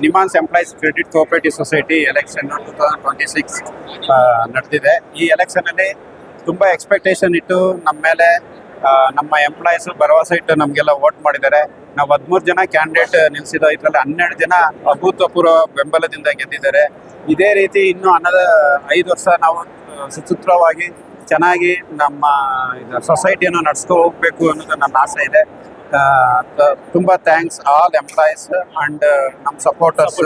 NIMHANS employees credit cooperative society election 2026 ನಡೆದಿದೆ. ಈ ಎಲೆಕ್ಷನಲ್ಲಿ ತುಂಬ ಎಕ್ಸ್ಪೆಕ್ಟೇಷನ್ ಇಟ್ಟು ನಮ್ಮ ಮೇಲೆ ನಮ್ಮ ಎಂಪ್ಲಾಯೀಸು ಭರವಸೆ ಇಟ್ಟು ನಮಗೆಲ್ಲ ವೋಟ್ ಮಾಡಿದ್ದಾರೆ. ನಾವು 13 ಜನ ಕ್ಯಾಂಡಿಡೇಟ್ ನಿಲ್ಲಿಸಿದ ಇದರಲ್ಲಿ 12 ಜನ ಅಭೂತಪೂರ್ವ ಬೆಂಬಲದಿಂದ ಗೆದ್ದಿದ್ದಾರೆ. ಇದೇ ರೀತಿ ಇನ್ನೂ 5 ವರ್ಷ ನಾವು ಸುಸೂತ್ರವಾಗಿ ಚೆನ್ನಾಗಿ ನಮ್ಮ ಸೊಸೈಟಿಯನ್ನು ನಡೆಸ್ಕೊ ಹೋಗಬೇಕು ಅನ್ನೋದು ನನ್ನ ಆಸೆ ಇದೆ. ತುಂಬ ಥ್ಯಾಂಕ್ಸ್ ಆಲ್ ಎಂಪ್ಲಾಯೀಸ್ ಅಂಡ್ ನಮ್ಮ supporters,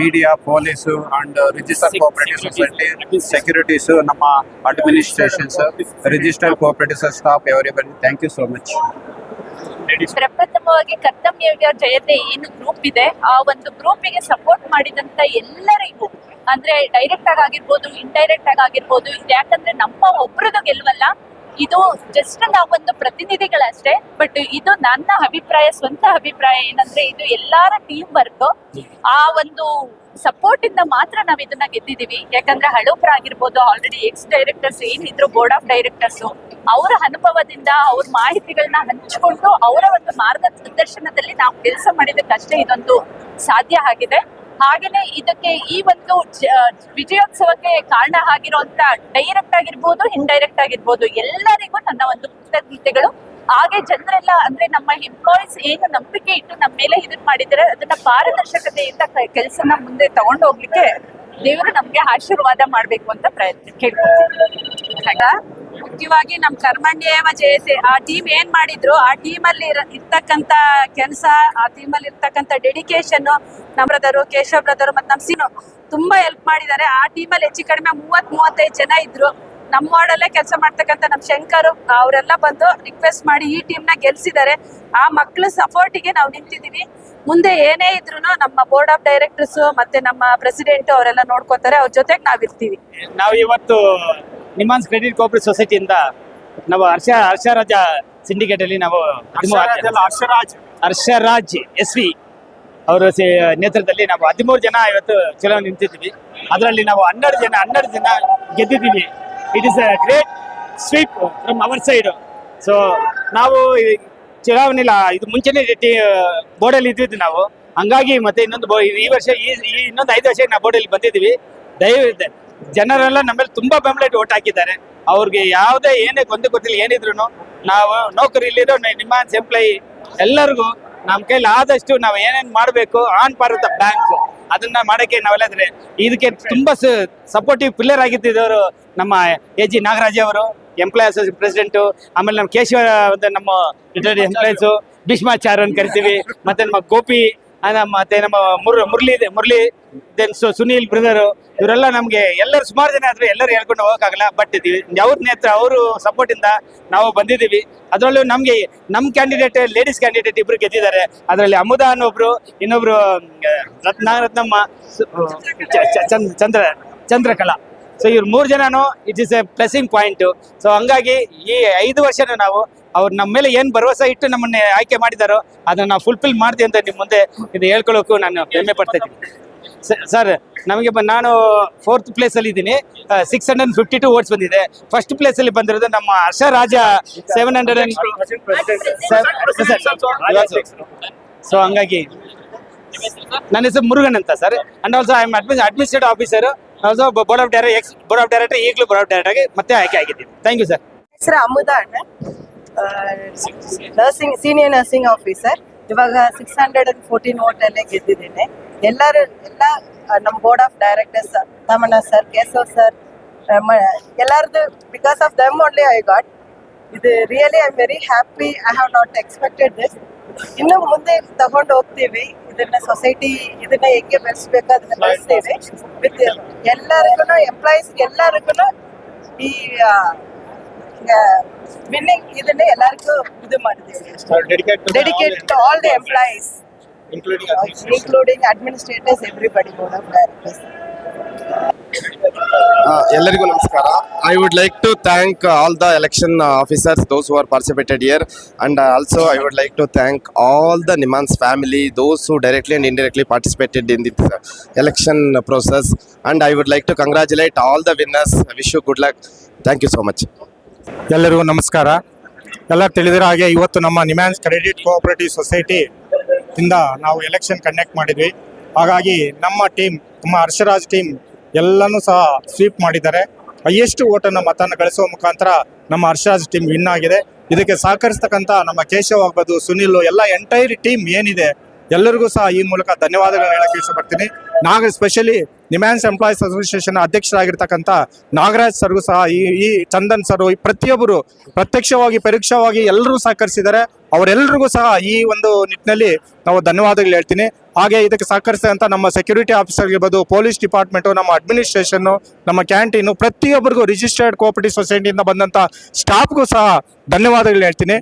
media, police and register cooperative society, securities, ನಮ್ಮ administrations, register cooperative staff, everybody thank you so much. ಪ್ರಪ್ರಥಮವಾಗಿ ಕರ್ತವ್ಯ ಜಯತೆ ಏನು ಗ್ರೂಪ್ ಇದೆ, ಆ ಒಂದು ಗ್ರೂಪಿಗೆ ಸಪೋರ್ಟ್ ಮಾಡಿದಂತ ಎಲ್ಲರಿಗೂ, ಅಂದ್ರೆ ಡೈರೆಕ್ಟ್ ಆಗಿರ್ಬೋದು, ಇಂಡೈರೆಕ್ಟ್ ಆಗಿರ್ಬೋದು, ಯಾಕಂದ್ರೆ ನಮ್ಮ ಒಬ್ರದ್ದು ಗೆಲ್ವಲ್ಲ, ಇದು ಜಸ್ಟ್ ನಾವೊಂದು ಪ್ರತಿನಿಧಿಗಳಷ್ಟೇ. ಬಟ್ ಇದು ನನ್ನ ಅಭಿಪ್ರಾಯ, ಸ್ವಂತ ಅಭಿಪ್ರಾಯ ಏನಂದ್ರೆ ಇದು ಎಲ್ಲಾರ ಟೀಮ್ ವರ್ಕ್, ಆ ಒಂದು ಸಪೋರ್ಟ್ ಇಂದ ಮಾತ್ರ ನಾವ್ ಇದನ್ನ ಗೆದ್ದಿದೀವಿ. ಯಾಕಂದ್ರೆ ಹಳಬ್ರಾಗಿರ್ಬೋದು, ಆಲ್ರೆಡಿ ಎಕ್ಸ್ ಡೈರೆಕ್ಟರ್ಸ್ ಏನಿದ್ರು ಬೋರ್ಡ್ ಆಫ್ ಡೈರೆಕ್ಟರ್ಸ್, ಅವರ ಅನುಭವದಿಂದ ಅವ್ರ ಮಾಹಿತಿಗಳನ್ನ ಹಂಚಿಕೊಂಡು ಅವರ ಒಂದು ಮಾರ್ಗದರ್ಶನದಲ್ಲಿ ನಾವು ಕೆಲಸ ಮಾಡಿದಕ್ಕಷ್ಟೇ ಇದೊಂದು ಸಾಧ್ಯ ಆಗಿದೆ. ಹಾಗೇನೆ ಇದಕ್ಕೆ ಈ ಒಂದು ವಿಜಯೋತ್ಸವಕ್ಕೆ ಕಾರಣ ಆಗಿರುವಂತ ಡೈರೆಕ್ಟ್ ಆಗಿರ್ಬೋದು, ಇಂಡೈರೆಕ್ಟ್ ಆಗಿರ್ಬೋದು, ಎಲ್ಲರಿಗೂ ನನ್ನ ಒಂದು ಕೃತಜ್ಞತೆಗಳು. ಹಾಗೆ ಜನರೆಲ್ಲ ಅಂದ್ರೆ ನಮ್ಮ ಎಂಪ್ಲಾಯೀಸ್ ಏನು ನಂಬಿಕೆ ಇಟ್ಟು ನಮ್ಮ ಮೇಲೆ ಇದನ್ನ ಮಾಡಿದರೆ ಅದನ್ನ ಪಾರದರ್ಶಕತೆಯಿಂದ ಕೆಲಸನ ಮುಂದೆ ತಗೊಂಡು ಹೋಗ್ಲಿಕ್ಕೆ ದೇವರು ನಮ್ಗೆ ಆಶೀರ್ವಾದ ಮಾಡ್ಬೇಕು ಅಂತ ಪ್ರಯತ್ನ ಕೇಳ್ಕೊಳ್ತೀನಿ. ಮುಖ್ಯವಾಗಿ ನಮ್ ಕರ್ಮಣ್ಯೇವ ಜಯತೆ ಆ ಟೀಮ್ ಏನ್ ಮಾಡಿದ್ರು, ಆ ಟೀಮ್ ಅಲ್ಲಿ ಇರ್ತಕ್ಕಂತ ಕೆಲಸ, ಆ ಟೀಮ್ ಅಲ್ಲಿ ಇರ್ತಕ್ಕಂತ ಡೆಡಿಕೇಶನ್, ನಮ್ಮ ಬ್ರದರು ಕೇಶವ್ ಬ್ರದರು ಮತ್ತೆ ನಮ್ ಸೀನು ತುಂಬಾ ಹೆಲ್ಪ್ ಮಾಡಿದ್ದಾರೆ. ಆ ಟೀಮ್ ಅಲ್ಲಿ ಹೆಚ್ಚು ಕಡಿಮೆ 30-35 ಜನ ಇದ್ರು. ನಮ್ಮ ವಾರ್ಡಲ್ಲೇ ಕೆಲಸ ಮಾಡ್ತಕ್ಕಂಥ ನಮ್ ಶಂಕರ್ ಅವರೆಲ್ಲ ಬಂದು ರಿಕ್ವೆಸ್ಟ್ ಮಾಡಿ ಈ ಟೀಮ್ ನ ಗೆಲ್ಸಿದ್ದಾರೆ. ಆ ಮಕ್ಳ ಸಪೋರ್ಟಿಗೆ ನಾವು ನಿಂತಿದೀವಿ. ಮುಂದೆ ಏನೇ ಇದ್ರು ನಮ್ಮ ಬೋರ್ಡ್ ಆಫ್ ಡೈರೆಕ್ಟರ್ಸ್ ಮತ್ತೆ ನಮ್ಮ ಪ್ರೆಸಿಡೆಂಟ್ ಅವರೆಲ್ಲ ನೋಡ್ಕೋತಾರೆ, ಅವ್ರ ಜೊತೆಗೆ ನಾವಿರ್ತೀವಿ. ನಾವು ಇವತ್ತು ನಿಮಾನ್ಸ್ ಕ್ರೆಡಿಟ್ ಕೋಆಪರೇಟಿವ್ ಸೊಸೈಟಿಯಿಂದ ನಾವು ಹರ್ಷರಾಜ ಸಿಂಡಿಕೇಟ್ ಅಲ್ಲಿ ನಾವು ಹರ್ಷರಾಜ್ SV ಅವರ ನೇತೃತ್ವದಲ್ಲಿ ನಾವು 13 ಜನ ಇವತ್ತು ಚುನಾವಣೆ ನಿಂತಿದ್ದೀವಿ. ಅದರಲ್ಲಿ ನಾವು 12 ಜನ ಗೆದ್ದಿದ್ದೀವಿ. It is a great sweep from our side. So ನಾವು ಚುನಾವಣೆ ಇದು ಮುಂಚೆನೇ ಬೋರ್ಡಲ್ಲಿ ಇದ್ದಿದ್ದು ನಾವು, ಹಂಗಾಗಿ ಮತ್ತೆ ಇನ್ನೊಂದು ಈ ವರ್ಷ ಇನ್ನೊಂದು 5 ವರ್ಷ ನಾವು ಬೋರ್ಡಲ್ಲಿ ಬಂದಿದ್ದೀವಿ. ದಯವಿಟ್ಟು ಜನರೆಲ್ಲ ನಮ್ಮಲ್ಲಿ ತುಂಬಾ ಬೆಂಬಲ ಇಟ್ಟು ಓಟ್ ಹಾಕಿದ್ದಾರೆ. ಅವ್ರಿಗೆ ಯಾವುದೇ ಏನೇ ಗೊತ್ತಿಲ್ಲ ಏನಿದ್ರು ನಾವು ನೌಕರಿ ಇಲ್ಲಿರೋ ನಿಮಾನ್ಸ್ ಎಂಪ್ಲಾಯಿ ಎಲ್ಲರಿಗೂ ನಮ್ಮ ಕೈಲಿ ಆದಷ್ಟು ನಾವು ಏನೇನು ಮಾಡಬೇಕು ಆನ್ ಭಾರತ ಬ್ಯಾಂಕ್ ಅದನ್ನ ಮಾಡಕ್ಕೆ ನಾವೆಲ್ಲದ್ರೆ ಇದಕ್ಕೆ ತುಂಬಾ ಸಪೋರ್ಟಿವ್ ಪಿಲ್ಲರ್ ಆಗಿದ್ದವರು ನಮ್ಮ AG ನಾಗರಾಜ್ ಅವರು, ಎಂಪ್ಲಾಯ್ ಅಸೋಸಿಯೇಷನ್ ಪ್ರೆಸಿಡೆಂಟು. ಆಮೇಲೆ ನಮ್ಮ ಕೇಶವ ನಮ್ಮ ರಿಟೈರ್ಡ್ ಎಂಪ್ಲಾಯೀಸು ಭೀಷ್ಮಾಚಾರ್ಯ ಅಂತ ಕರಿತೀವಿ. ಮತ್ತೆ ನಮ್ಮ ಗೋಪಿ, ಮತ್ತೆ ನಮ್ಮ ಮುರಳಿ ದೆನ್ ಸುನೀಲ್ ಬ್ರದರು, ಇವರೆಲ್ಲ ನಮ್ಗೆ ಎಲ್ಲರೂ ಸುಮಾರು ಜನ ಆದ್ರೆ ಎಲ್ಲರೂ ಹೇಳ್ಕೊಂಡು ಹೋಗಕ್ಕಾಗಲ್ಲ. ಬಟ್ ಅವ್ರ ನೇತ್ರ ಅವರು ಸಪೋರ್ಟ್ ಇಂದ ನಾವು ಬಂದಿದ್ದೀವಿ. ಅದರಲ್ಲೂ ನಮ್ಗೆ ನಮ್ಮ ಕ್ಯಾಂಡಿಡೇಟ್ ಲೇಡೀಸ್ ಕ್ಯಾಂಡಿಡೇಟ್ ಇಬ್ರು ಗೆದ್ದಿದ್ದಾರೆ. ಅದರಲ್ಲಿ ಅಮುದಾ ಅನ್ನೊಬ್ರು, ಇನ್ನೊಬ್ರು ರತ್ನಮ್ಮ, ಚಂದ್ರಕಲಾ. ಸೊ ಇವ್ರು 3 ಜನನು it is a pleasing point. So ಹಂಗಾಗಿ ಈ 5 ವರ್ಷನೂ ನಾವು ಅವ್ರು ನಮ್ಮ ಮೇಲೆ ಏನು ಭರವಸೆ ಇಟ್ಟು ನಮ್ಮನ್ನೇ ಆಯ್ಕೆ ಮಾಡಿದಾರೋ ಅದನ್ನ ನಾವು ಫುಲ್ಫಿಲ್ ಮಾಡ್ತೀವಿ ಅಂತ ನಿಮ್ಮ ಮುಂದೆ ಇದು ಹೇಳ್ಕೊಳ್ಳೋಕ್ಕೂ ನಾನು ಹೆಮ್ಮೆ ಪಡ್ತಾ ಇದ್ದೀನಿ. ಸರ್, ನಮಗೆ ನಾನು 4th ಪ್ಲೇಸಲ್ಲಿ ಇದ್ದೀನಿ. 652 ವೋಟ್ಸ್ ಬಂದಿದೆ. ಫಸ್ಟ್ ಪ್ಲೇಸಲ್ಲಿ ಬಂದಿರೋದು ನಮ್ಮ ಹರ್ಷರಾಜ 700. ಸೊ ಹಂಗಾಗಿ ನನ್ನ ಹೆಸರು ಮುರುಗನ್ ಅಂತ sir. And also I am administrative officer, also board of director, ಈಗಲೂ ಬೋರ್ಡ್ ಆಫ್ ಡೈರೆಕ್ಟರ್ ಆಗಿ ಮತ್ತೆ ಆಯ್ಕೆ ಆಗಿದ್ದೀನಿ. Thank you sir. ಹೆಸರು ಅಮುದಾ ಅಣ್ಣ, ಸೀನಿಯರ್ ನರ್ಸಿಂಗ್ ಆಫೀಸರ್. ಇವಾಗ 614 ವೋಟ್ ಅಲ್ಲೇ ಗೆದ್ದಿದ್ದೇನೆ. ಎಲ್ಲ ನಮ್ಮ board of directors, Thammanna sir, Keshav sir, ಎಲ್ಲರದು because of them only I got. ಇದು really I am very happy. I have not expected this. ಇನ್ನು ಮುಂದೆ ತಗೊಂಡು ಹೋಗ್ತೀವಿ ಇದನ್ನ, ಸೊಸೈಟಿ ಇದನ್ನ ಹೆಂಗೆ ಬೆಳೆಸ್ಬೇಕು ಅದನ್ನ ಬೆಳೆಸ್ತೀವಿ. ವಿತ್ ಎಲ್ಲರಿಗೂ, ಎಂಪ್ಲಾಯೀಸ್ ಎಲ್ಲರಿಗೂ ಈ ವಿನ್ನಿಂಗ್ ಇದನ್ನ ಎಲ್ಲರಿಗೂ ಇದು ಮಾಡಿದ್ದೀವಿ. Dedicate to all the employees including administrators, everybody, board of directors. ಎಲ್ಲರಿಗೂ ನಮಸ್ಕಾರ. I would like to thank all the election officers, those who are participated here, and also I would like to thank all the Nimans family, those who directly and indirectly participated in this election process, and I would like to congratulate all the winners. I wish you good luck. Thank you so much. ಎಲ್ಲರಿಗೂ ನಮಸ್ಕಾರ. ಎಲ್ಲ ತಿಳಿದಿರೋ ಹಾಗೆ ಇವತ್ತು ನಮ್ಮ NIMHANS credit cooperative society ಇಂದ ನಾವು election conduct ಮಾಡಿದ್ವಿ. ಹಾಗಾಗಿ ನಮ್ಮ ಟೀಮ್, ನಮ್ಮ ಹರ್ಷರಾಜ್ ಟೀಮ್ ಎಲ್ಲನೂ ಸಹ ಸ್ವೀಪ್ ಮಾಡಿದ್ದಾರೆ. ಹೈಯೆಸ್ಟ್ ಓಟನ್ನು ಮತವನ್ನು ಗಳಿಸುವ ಮುಖಾಂತರ ನಮ್ಮ ಹರ್ಷರಾಜ್ ಟೀಮ್ ವಿನ್ ಆಗಿದೆ. ಇದಕ್ಕೆ ಸಹಕರಿಸ್ತಕ್ಕಂಥ ನಮ್ಮ ಕೇಶವ್ ಆಗ್ಬೋದು, ಸುನಿಲ್, ಎಲ್ಲ ಎಂಟೈರ್ ಟೀಮ್ ಏನಿದೆ ಎಲ್ಲರಿಗೂ ಸಹ ಈ ಮೂಲಕ ಧನ್ಯವಾದಗಳನ್ನ ಹೇಳಕ್ಕೆ ಇಷ್ಟಪಡ್ತೀನಿ. ಸ್ಪೆಷಲಿ ನಿಮ್ಯಾನ್ಸ್ ಎಂಪ್ಲಾಯೀಸ್ ಅಸೋಸಿಯೇಷನ್ ಅಧ್ಯಕ್ಷರಾಗಿರ್ತಕ್ಕಂಥ ನಾಗರಾಜ್ ಸರ್ಗೂ ಸಹ ಈ ಚಂದನ್ ಸರ್, ಈ ಪ್ರತಿಯೊಬ್ಬರು ಪ್ರತ್ಯಕ್ಷವಾಗಿ ಪರೋಕ್ಷವಾಗಿ ಎಲ್ಲರೂ ಸಹಕರಿಸಿದ್ದಾರೆ. ಅವರೆಲ್ಲರಿಗೂ ಸಹ ಈ ಒಂದು ನಿಟ್ಟಿನಲ್ಲಿ ನಾವು ಧನ್ಯವಾದಗಳು ಹೇಳ್ತೀನಿ. ಹಾಗೆ ಇದಕ್ಕೆ ಸಹಕರಿಸಿದಂಥ ನಮ್ಮ ಸೆಕ್ಯೂರಿಟಿ ಆಫೀಸರ್ ಇರ್ಬೋದು, ಪೊಲೀಸ್ ಡಿಪಾರ್ಟ್ಮೆಂಟು, ನಮ್ಮ ಅಡ್ಮಿನಿಸ್ಟ್ರೇಷನ್ನು, ನಮ್ಮ ಕ್ಯಾಂಟೀನು, ಪ್ರತಿಯೊಬ್ಬರಿಗೂ ರಿಜಿಸ್ಟರ್ಡ್ ಕೋಆಪರೇಟಿವ್ ಸೊಸೈಟಿಯಿಂದ ಬಂದಂಥ ಸ್ಟಾಫ್ಗೂ ಸಹ ಧನ್ಯವಾದಗಳು ಹೇಳ್ತೀನಿ.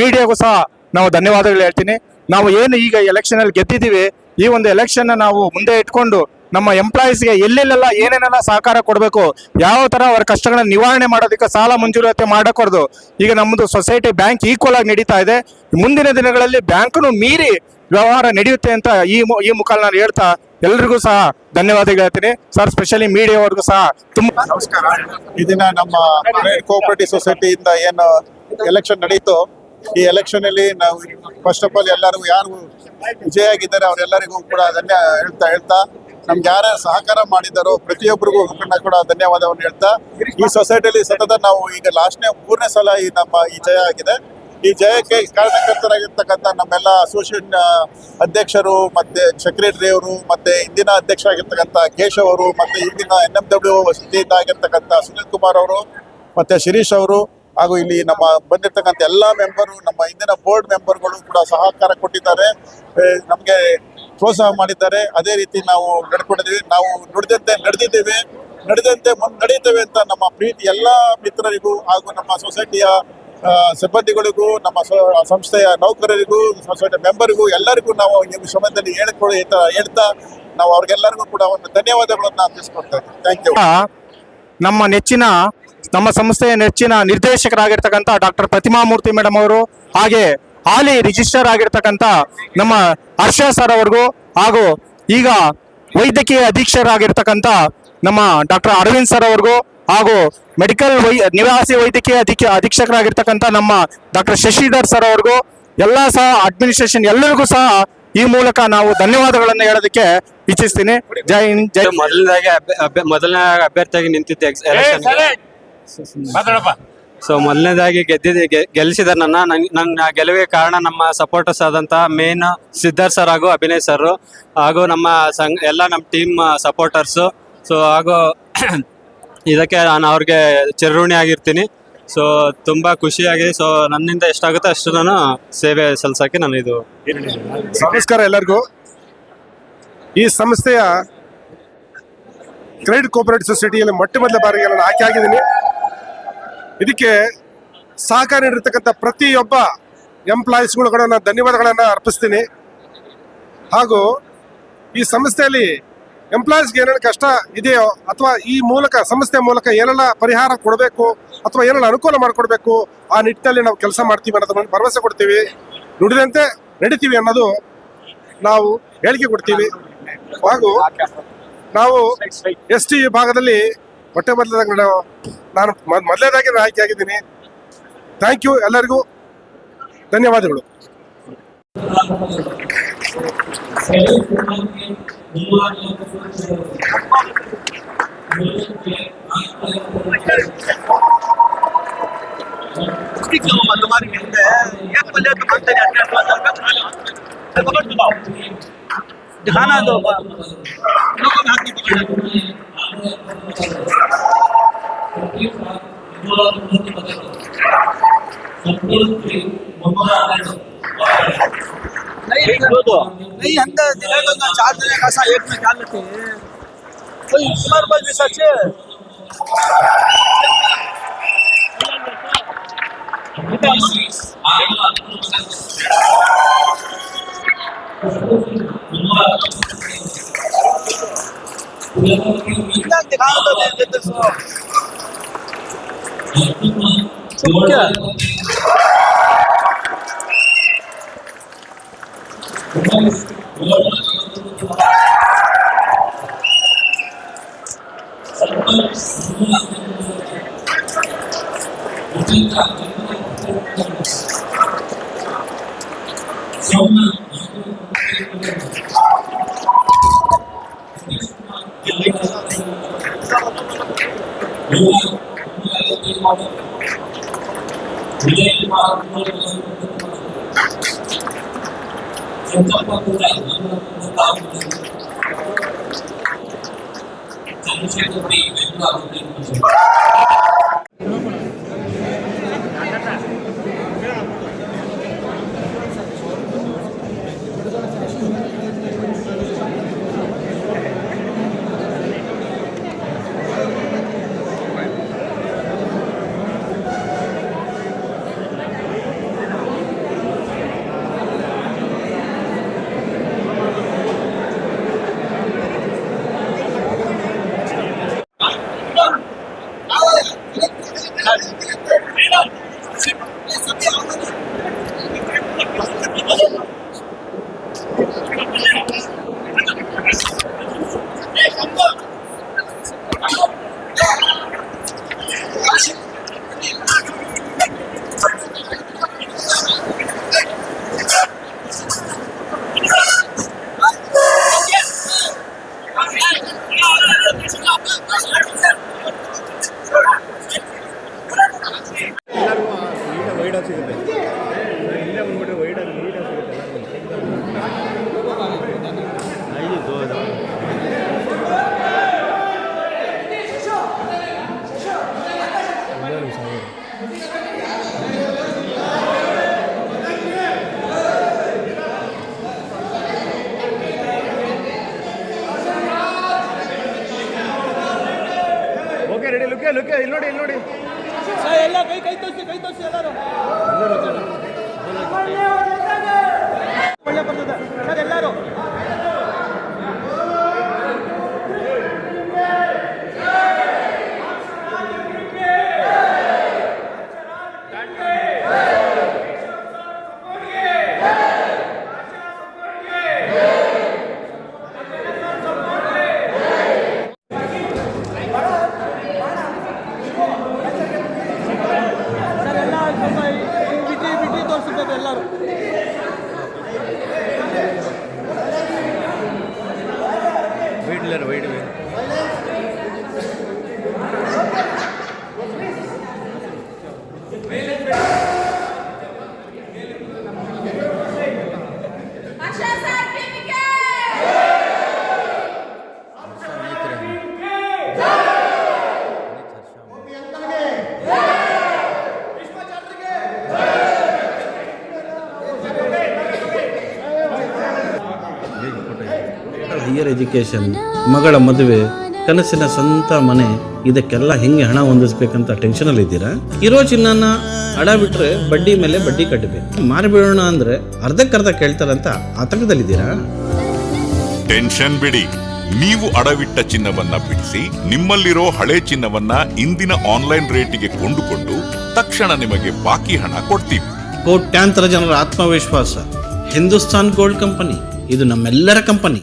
ಮೀಡಿಯಾಗೂ ಸಹ ನಾವು ಧನ್ಯವಾದಗಳು ಹೇಳ್ತೀನಿ. ನಾವು ಏನು ಈಗ ಎಲೆಕ್ಷನ್ ಅಲ್ಲಿ ಗೆದ್ದಿದ್ದೀವಿ, ಈ ಒಂದು ಎಲೆಕ್ಷನ್ ನಾವು ಮುಂದೆ ಇಟ್ಕೊಂಡು ನಮ್ಮ ಎಂಪ್ಲಾಯೀಸ್ಗೆ ಎಲ್ಲೆಲ್ಲೆಲ್ಲ ಏನೇನೆಲ್ಲ ಸಹಕಾರ ಕೊಡಬೇಕು, ಯಾವ ತರ ಅವರ ಕಷ್ಟಗಳನ್ನ ನಿವಾರಣೆ ಮಾಡೋದಕ್ಕೆ ಸಾಲ ಮಂಜೂರಾತಿ ಮಾಡಕೊಡ್ದು. ಈಗ ನಮ್ಮದು ಸೊಸೈಟಿ ಬ್ಯಾಂಕ್ ಈಕ್ವಲ್ ಆಗಿ ನಡೀತಾ ಇದೆ. ಮುಂದಿನ ದಿನಗಳಲ್ಲಿ ಬ್ಯಾಂಕ್ನು ಮೀರಿ ವ್ಯವಹಾರ ನಡೆಯುತ್ತೆ ಅಂತ ಈ ಮುಖಾಲ್ ನಾನು ಹೇಳ್ತಾ ಎಲ್ರಿಗೂ ಸಹ ಧನ್ಯವಾದಗಳು ಹೇಳ್ತೀನಿ ಸರ್. ಸ್ಪೆಷಲಿ ಮೀಡಿಯಾವರೆಗೂ ಸಹ ತುಂಬಾ ನಮಸ್ಕಾರ. ಈ ದಿನ ನಮ್ಮ ಕೋಆಪರೇಟಿವ್ ಸೊಸೈಟಿಯಿಂದ ಏನು ಎಲೆಕ್ಷನ್ ನಡೀತು, ಈ ಎಲೆಕ್ಷನ್ ಅಲ್ಲಿ ನಾವು ಫಸ್ಟ್ ಆಫ್ ಆಲ್ ಎಲ್ಲರಿಗೂ ಯಾರು ವಿಜಯ ಆಗಿದ್ದಾರೆ ಅವರೆಲ್ಲರಿಗೂ ಕೂಡ ಹೇಳ್ತಾ ನಮ್ಗೆ ಯಾರ್ಯಾರು ಸಹಕಾರ ಮಾಡಿದ್ದಾರೋ ಪ್ರತಿಯೊಬ್ಬರಿಗೂ ಕೂಡ ಧನ್ಯವಾದವನ್ನು ಹೇಳ್ತಾ, ಈ ಸೊಸೈಟಿಯಲ್ಲಿ ಸತತ ನಾವು ಈಗ ಮೂರನೇ ಸಲ ಈ ಜಯ ಆಗಿದೆ. ಈ ಜಯಕ್ಕೆ ಕಾರಣಕರ್ತರಾಗಿರ್ತಕ್ಕಂಥ ನಮ್ಮೆಲ್ಲ ಅಸೋಸಿಯೇಷನ್ ಅಧ್ಯಕ್ಷರು, ಮತ್ತೆ ಸೆಕ್ರೆಟರಿ ಅವರು, ಮತ್ತೆ ಇಂದಿನ ಅಧ್ಯಕ್ಷರಾಗಿರ್ತಕ್ಕಂಥ ಕೇಶವ್ ಅವರು, ಮತ್ತೆ ಇಂದಿನ NMW ವಸತಿಯಿಂದ ಆಗಿರ್ತಕ್ಕಂಥ ಸುನಿಲ್ ಕುಮಾರ್ ಅವರು, ಮತ್ತೆ ಶಿರೀಶ್ ಅವರು, ಹಾಗೂ ಇಲ್ಲಿ ನಮ್ಮ ಬಂದಿರ್ತಕ್ಕಂಥ ಎಲ್ಲ ಮೆಂಬರು, ನಮ್ಮ ಇಂದಿನ ಬೋರ್ಡ್ ಮೆಂಬರ್ಗಳು ಕೂಡ ಸಹಕಾರ ಕೊಟ್ಟಿದ್ದಾರೆ, ನಮಗೆ ಪ್ರೋತ್ಸಾಹ ಮಾಡಿದ್ದಾರೆ. ಅದೇ ರೀತಿ ನಾವು ನಡ್ಕೊಂಡಿದ್ದೀವಿ. ನಾವು ನುಡಿದಂತೆ ನಡೆದಂತೆ ಮುಂದೆ ನಡೀತೇವೆ ಅಂತ ನಮ್ಮ ಪ್ರೀತಿ ಎಲ್ಲ ಮಿತ್ರರಿಗೂ ಹಾಗೂ ನಮ್ಮ ಸೊಸೈಟಿಯ ಸಿಬ್ಬಂದಿಗಳಿಗೂ, ನಮ್ಮ ಸಂಸ್ಥೆಯ ನೌಕರರಿಗೂ, ಸೊಸೈಟಿ ಮೆಂಬರಿಗೂ ಎಲ್ಲರಿಗೂ ನಾವು ಈ ಸಮಯದಲ್ಲಿ ಹೇಳ್ತಾ ನಾವು ಅವ್ರಿಗೆಲ್ಲರಿಗೂ ಕೂಡ ಒಂದು ಧನ್ಯವಾದಗಳನ್ನು ತಿಳಿಸ್ಕೊಡ್ತಾ ಇದ್ದೀವಿ. Thank you. ನಮ್ಮ ಸಂಸ್ಥೆಯ ನೆಚ್ಚಿನ ನಿರ್ದೇಶಕರಾಗಿರ್ತಕ್ಕಂಥ ಡಾಕ್ಟರ್ ಪ್ರತಿಮಾ ಮೂರ್ತಿ ಮೇಡಮ್ ಅವರು, ಹಾಗೆ ಹಾಲಿ ರಿಜಿಸ್ಟರ್ ಆಗಿರ್ತಕ್ಕಂಥ ನಮ್ಮ ಹರ್ಷ ಸರ್ ಅವ್ರಿಗೂ, ಹಾಗೂ ಈಗ ವೈದ್ಯಕೀಯ ಅಧೀಕ್ಷರಾಗಿರ್ತಕ್ಕಂಥ ನಮ್ಮ ಡಾಕ್ಟರ್ ಅರವಿಂದ್ ಸರ್ ಅವ್ರಿಗೂ, ಹಾಗೂ ಮೆಡಿಕಲ್ ನಿವಾಸಿ ವೈದ್ಯಕೀಯ ಅಧೀಕ್ಷಕರಾಗಿರ್ತಕ್ಕಂಥ ನಮ್ಮ ಡಾಕ್ಟರ್ ಶಶಿಧರ್ ಸರ್ ಅವ್ರಿಗೂ, ಎಲ್ಲ ಸಹ ಅಡ್ಮಿನಿಸ್ಟ್ರೇಷನ್ ಎಲ್ಲರಿಗೂ ಸಹ ಈ ಮೂಲಕ ನಾವು ಧನ್ಯವಾದಗಳನ್ನು ಹೇಳೋದಕ್ಕೆ ಇಚ್ಛಿಸ್ತೀನಿ. ಜೈ ಹಿಂದ್, ಜೈ. ಮೊದಲನೇ ಅಭ್ಯರ್ಥಿಯಾಗಿ ನಿಂತಿದ್ದೆ ಸೊ ಮೊದಲನೇದಾಗಿ ಗೆಲ್ಲಿಸಿದ ನನ್ನ ಗೆಲುವಿಗೆ ಕಾರಣ ನಮ್ಮ ಸಪೋರ್ಟರ್ಸ್ ಆದಂತ ಮೇನ್ ಸಿದ್ಧಾರ್ಥ್ ಸರ್ ಹಾಗೂ ಅಭಿನಯ್ ಸರ್ ಹಾಗೂ ನಮ್ಮ ಎಲ್ಲ ನಮ್ಮ ಟೀಮ್ ಸಪೋರ್ಟರ್ಸ್. ಸೊ ಹಾಗೂ ಇದಕ್ಕೆ ನಾನು ಅವ್ರಿಗೆ ಚಿರಋಣಿ ಆಗಿರ್ತೀನಿ. ಸೊ ತುಂಬಾ ಖುಷಿಯಾಗಿ, ಸೊ ನನ್ನಿಂದ ಎಷ್ಟಾಗುತ್ತೋ ಅಷ್ಟು ನಾನು ಸೇವೆ ಸಲ್ಲಿಸಕ್ಕೆ ನಾನು ಇದು. ನಮಸ್ಕಾರ ಎಲ್ಲರಿಗೂ. ಈ ಸಂಸ್ಥೆಯ ಕ್ರೆಡಿಟ್ ಕೋಆಪರೇಟಿವ್ ಸೊಸೈಟಿಯಲ್ಲಿ ಮೊದಲ ಬಾರಿಗೆ ನಾನು ಆಯ್ಕೆ ಆಗಿದ್ದೀನಿ. ಇದಕ್ಕೆ ಸಹಕಾರ ನೀಡಿರ್ತಕ್ಕಂಥ ಪ್ರತಿಯೊಬ್ಬ ಎಂಪ್ಲಾಯೀಸ್ಗಳು ಕೂಡ ನಾನು ಧನ್ಯವಾದಗಳನ್ನು ಅರ್ಪಿಸ್ತೀನಿ. ಹಾಗೂ ಈ ಸಂಸ್ಥೆಯಲ್ಲಿ ಎಂಪ್ಲಾಯೀಸ್ಗೆ ಏನೇನು ಕಷ್ಟ ಇದೆಯೋ ಅಥವಾ ಈ ಸಂಸ್ಥೆ ಮೂಲಕ ಏನೆಲ್ಲ ಪರಿಹಾರ ಕೊಡಬೇಕು ಅಥವಾ ಏನೆಲ್ಲ ಅನುಕೂಲ ಮಾಡಿಕೊಡ್ಬೇಕು, ಆ ನಿಟ್ಟಿನಲ್ಲಿ ನಾವು ಕೆಲಸ ಮಾಡ್ತೀವಿ ಅನ್ನೋದನ್ನು ಭರವಸೆ ಕೊಡ್ತೀವಿ. ನುಡಿದಂತೆ ನಡಿತೀವಿ ಅನ್ನೋದು ನಾವು ಹೇಳಿಕೆ ಕೊಡ್ತೀವಿ. ಹಾಗೂ ನಾವು ST ವಿಭಾಗದಲ್ಲಿ ನಾನು ಮೊದಲನೇದಾಗಿ ಆಯ್ಕೆ ಆಗಿದ್ದೀನಿ. ಥ್ಯಾಂಕ್ ಯು, ಎಲ್ಲರಿಗೂ ಧನ್ಯವಾದಗಳು. नहीं अंदर दिलेगा ना 4 दिन का सा एक में डाल लेते हैं कोई कुमार भाई भी सच है इतना दिखा तो दे देते सो क्या ಎಲ್ಲ ಕೈ ತೋರಿಸಿ ಎಲ್ಲರೂ ಒಳ್ಳೆ ಬರ್ತದೆ ಸರ್ ಎಲ್ಲರೂ ಬಿಟ್ಟು ತೋರಿಸ್ಬೇಕು ಎಲ್ಲರೂ ಹೈಯರ್ ಎಜುಕೇಷನ್, ಮಗಳ ಮದುವೆ, ಕನಸಿನ ಸ್ವಂತ ಮನೆ, ಇದಕ್ಕೆಲ್ಲ ಹೆಂಗೆ ಹಣ ಹೊಂದಿಸ್ಬೇಕಂತ ಟೆನ್ಷನಲ್ಲಿ ಇದ್ದೀರಾ? ಇರೋ ಚಿನ್ನನ ಅಡ ಬಿಟ್ರೆ ಬಡ್ಡಿ ಮೇಲೆ ಬಡ್ಡಿ ಕಟ್ಟಬೇಕು. ಮಾರಿಬಿಡೋಣ ಅಂದ್ರೆ ಅರ್ಧಕ್ಕರ್ಧ ಕೇಳ್ತಾರಂತ ಆತಂಕದಲ್ಲಿದ್ದೀರಾ? ಟೆನ್ಷನ್ ಬಿಡಿ, ನೀವು ಅಡವಿಟ್ಟ ಚಿನ್ನವನ್ನ ಬಿಡಿಸಿ ನಿಮ್ಮಲ್ಲಿರೋ ಹಳೆ ಚಿನ್ನವನ್ನ ಇಂದಿನ ಆನ್ಲೈನ್ ರೇಟಿಗೆ ಕೊಂಡುಕೊಂಡು ತಕ್ಷಣ ನಿಮಗೆ ಬಾಕಿ ಹಣ ಕೊಡ್ತೀವಿ. ಕೋಟ್ಯಾಂತರ ಜನರ ಆತ್ಮವಿಶ್ವಾಸ ಹಿಂದೂಸ್ತಾನ್ ಗೋಲ್ಡ್ ಕಂಪನಿ, ಇದು ನಮ್ಮೆಲ್ಲರ ಕಂಪನಿ.